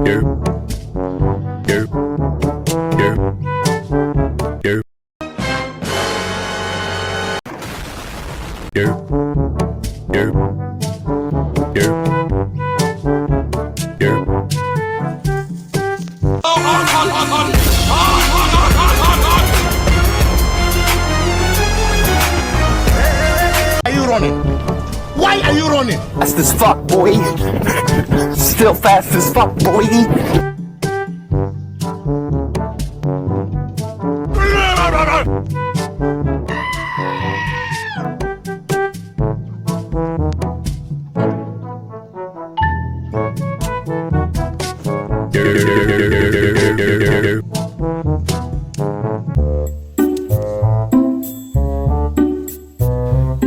Are you running? Why are you running? Fast as fuck, boy. Still fast as fuck, boy.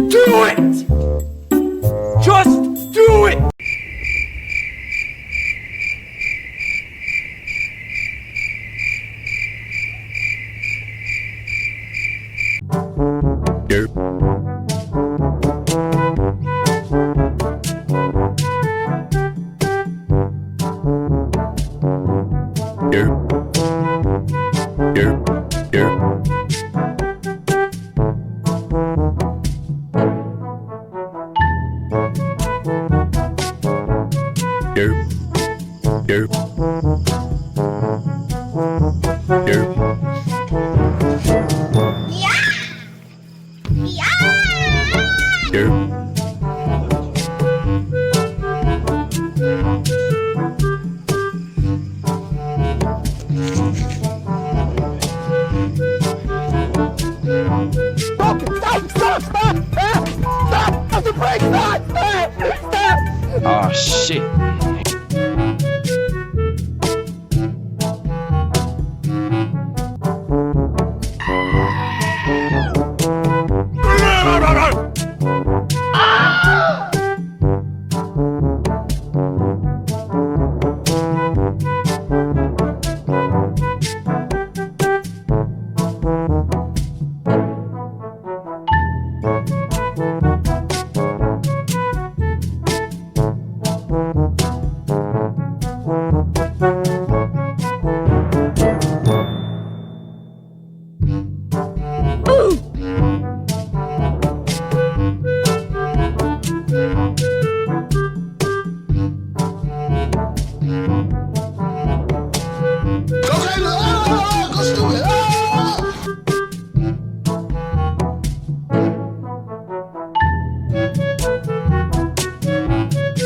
Do it! Just do it! Oh shit.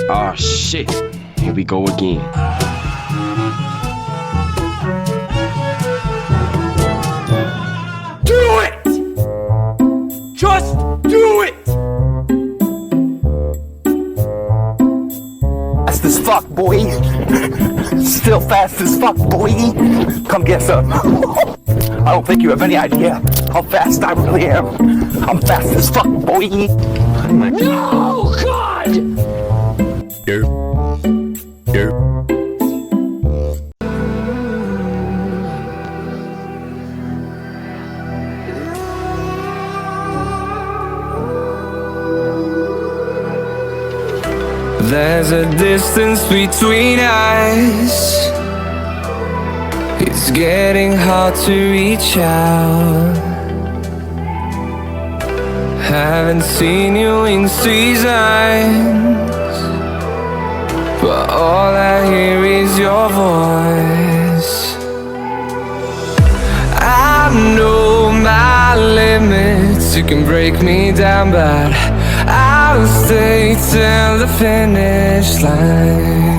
Oh shit, here we go again. Do it! Just do it! Fast as fuck, boy. Still fast as fuck, boy. Come get some. I don't think you have any idea how fast I really am. I'm fast as fuck, boy. No, God! There's a distance between us. It's getting hard to reach out. Haven't seen you in seasons, but all I hear is your voice. I know my limits, you can break me down, but I'll stay till the finish line.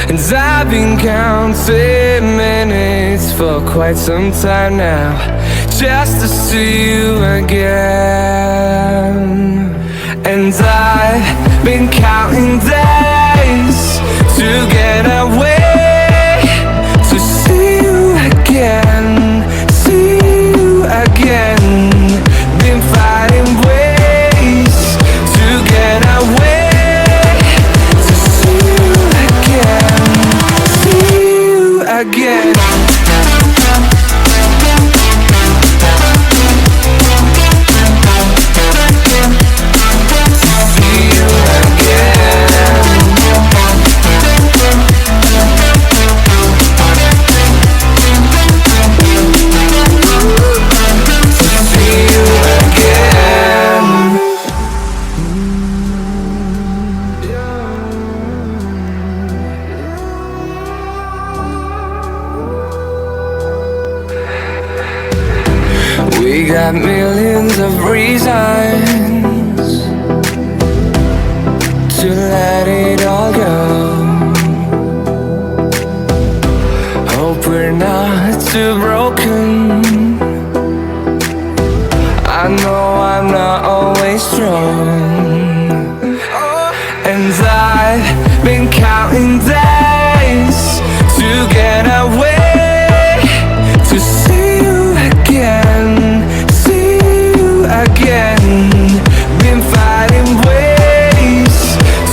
And I've been counting minutes for quite some time now, just to see you again. And I've been counting days to get away, to see you again, see you again. Been fighting ways to get away, to see you again, see you again. See you again. We got millions of reasons to let it all go. Hope we're not too broken. I know I'm not always strong, and I've been counting days to get away, to see you again, see you again. Been fighting ways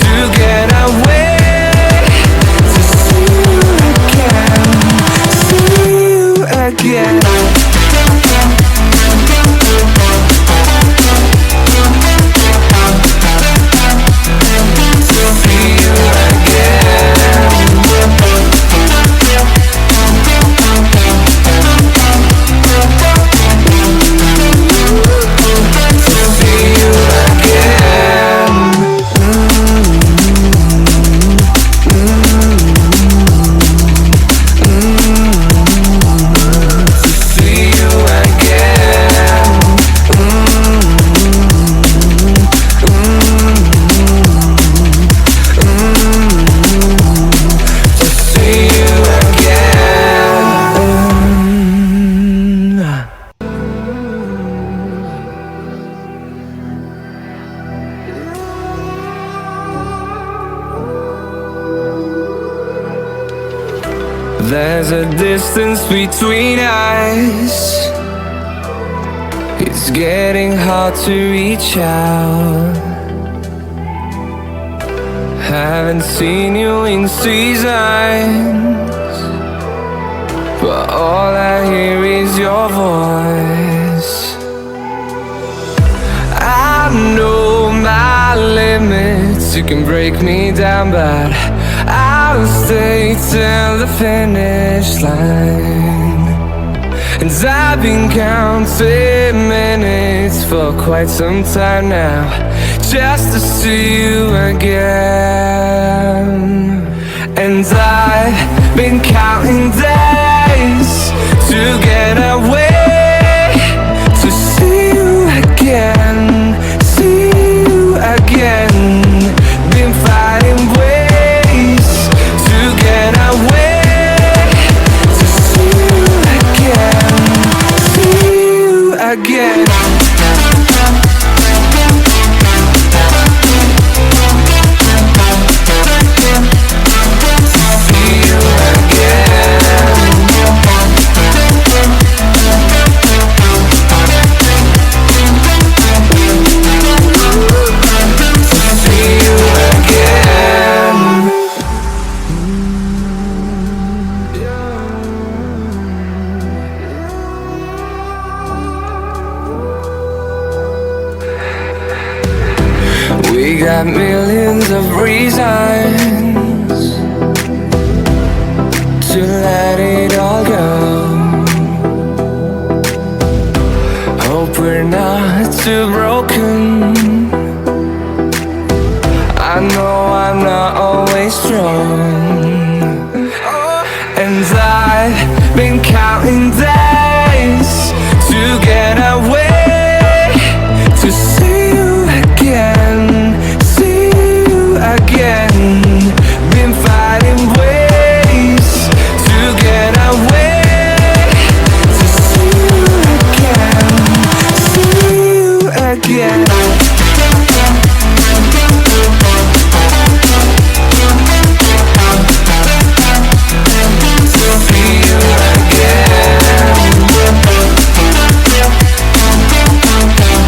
to get away, to see you again, see you again. There's a distance between us. It's getting hard to reach out. Haven't seen you in seasons, but all I hear is your voice. I know my limits. You can break me down, but I'll stay till the finish line. And I've been counting minutes for quite some time now, just to see you again. And I've been counting days to get away, to see you again, see you again. Been fighting ways to get away, to see you again, see you again. We got millions of reasons to let it all go. Hope we're not too broken.